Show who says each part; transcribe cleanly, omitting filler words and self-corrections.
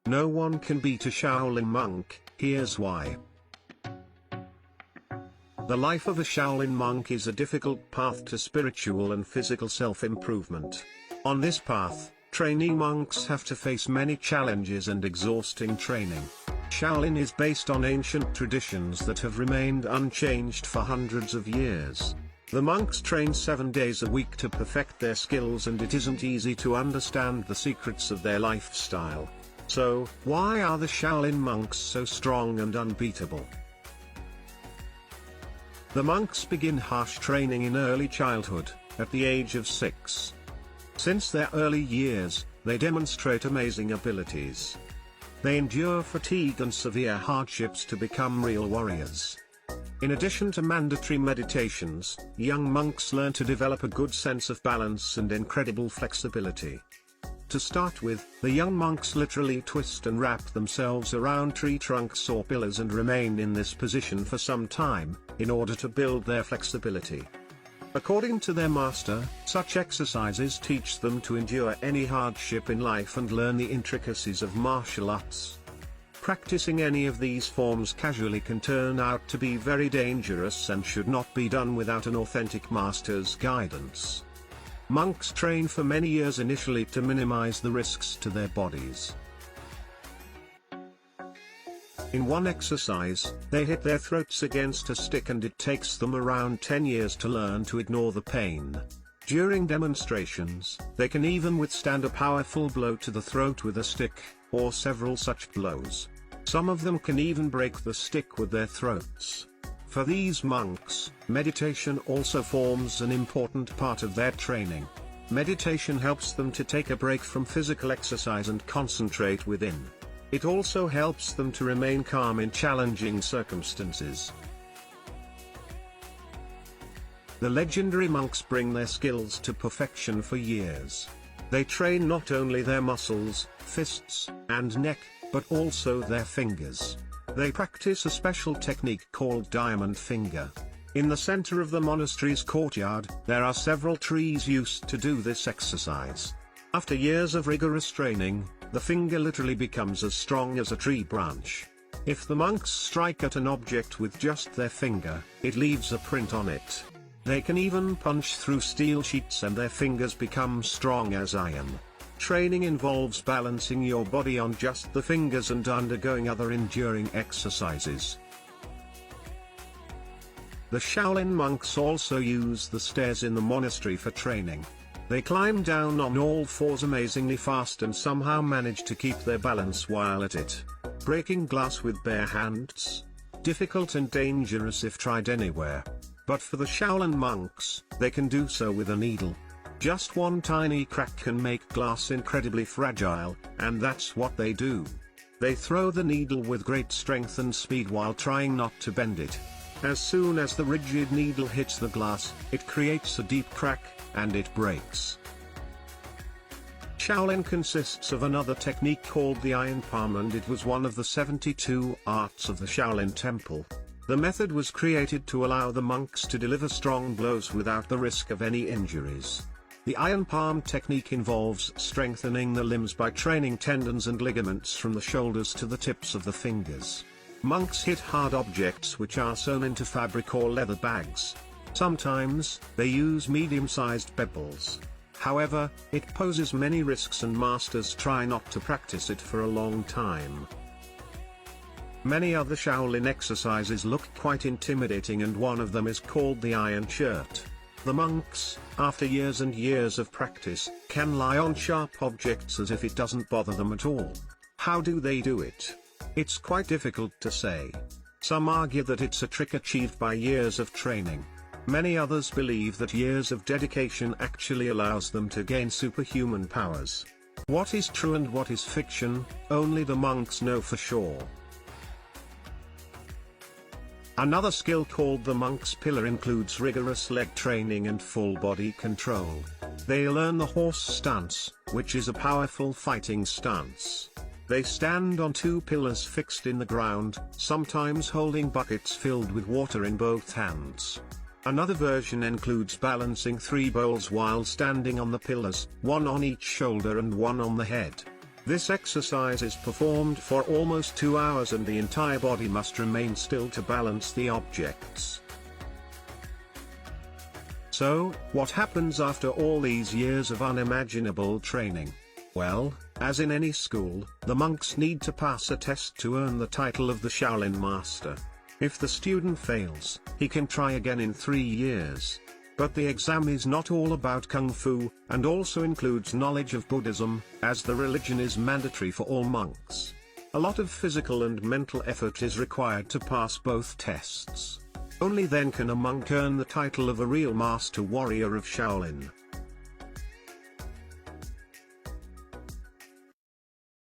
Speaker 1: No one can beat a Shaolin monk, here's why. The life of a Shaolin monk is a difficult path to spiritual and physical self-improvement. On this path, trainee monks have to face many challenges and exhausting training. Shaolin is based on ancient traditions that have remained unchanged for hundreds of years. The monks train 7 days a week to perfect their skills, and it isn't easy to understand the secrets of their lifestyle. So, why are the Shaolin monks so strong and unbeatable? The monks begin harsh training in early childhood, at the age of 6. Since their early years, they demonstrate amazing abilities. They endure fatigue and severe hardships to become real warriors. In addition to mandatory meditations, young monks learn to develop a good sense of balance and incredible flexibility. To start with, the young monks literally twist and wrap themselves around tree trunks or pillars and remain in this position for some time, in order to build their flexibility. According to their master, such exercises teach them to endure any hardship in life and learn the intricacies of martial arts. Practicing any of these forms casually can turn out to be very dangerous and should not be done without an authentic master's guidance. Monks train for many years initially to minimize the risks to their bodies. In one exercise, they hit their throats against a stick, and it takes them around 10 years to learn to ignore the pain. During demonstrations, they can even withstand a powerful blow to the throat with a stick, or several such blows. Some of them can even break the stick with their throats. For these monks, meditation also forms an important part of their training. Meditation helps them to take a break from physical exercise and concentrate within. It also helps them to remain calm in challenging circumstances. The legendary monks bring their skills to perfection for years. They train not only their muscles, fists, and neck, but also their fingers. They practice a special technique called diamond finger. In the center of the monastery's courtyard, there are several trees used to do this exercise. After years of rigorous training, the finger literally becomes as strong as a tree branch. If the monks strike at an object with just their finger, it leaves a print on it. They can even punch through steel sheets and their fingers become strong as iron. Training involves balancing your body on just the fingers and undergoing other enduring exercises. The Shaolin monks also use the stairs in the monastery for training. They climb down on all fours amazingly fast and somehow manage to keep their balance while at it. Breaking glass with bare hands? Difficult and dangerous if tried anywhere. But for the Shaolin monks, they can do so with a needle. Just one tiny crack can make glass incredibly fragile, and that's what they do. They throw the needle with great strength and speed while trying not to bend it. As soon as the rigid needle hits the glass, it creates a deep crack, and it breaks. Shaolin consists of another technique called the iron palm, and it was one of the 72 arts of the Shaolin Temple. The method was created to allow the monks to deliver strong blows without the risk of any injuries. The iron palm technique involves strengthening the limbs by training tendons and ligaments from the shoulders to the tips of the fingers. Monks hit hard objects which are sewn into fabric or leather bags. Sometimes, they use medium-sized pebbles. However, it poses many risks and masters try not to practice it for a long time. Many other Shaolin exercises look quite intimidating, and one of them is called the iron shirt. The monks, after years and years of practice, can lie on sharp objects as if it doesn't bother them at all. How do they do it? It's quite difficult to say. Some argue that it's a trick achieved by years of training. Many others believe that years of dedication actually allows them to gain superhuman powers. What is true and what is fiction, only the monks know for sure. Another skill called the monk's pillar includes rigorous leg training and full body control. They learn the horse stance, which is a powerful fighting stance. They stand on two pillars fixed in the ground, sometimes holding buckets filled with water in both hands. Another version includes balancing 3 bowls while standing on the pillars, one on each shoulder and one on the head. This exercise is performed for almost 2 hours and the entire body must remain still to balance the objects. So, what happens after all these years of unimaginable training? Well, as in any school, the monks need to pass a test to earn the title of the Shaolin Master. If the student fails, he can try again in 3 years. But the exam is not all about Kung Fu, and also includes knowledge of Buddhism, as the religion is mandatory for all monks. A lot of physical and mental effort is required to pass both tests. Only then can a monk earn the title of a real master warrior of Shaolin.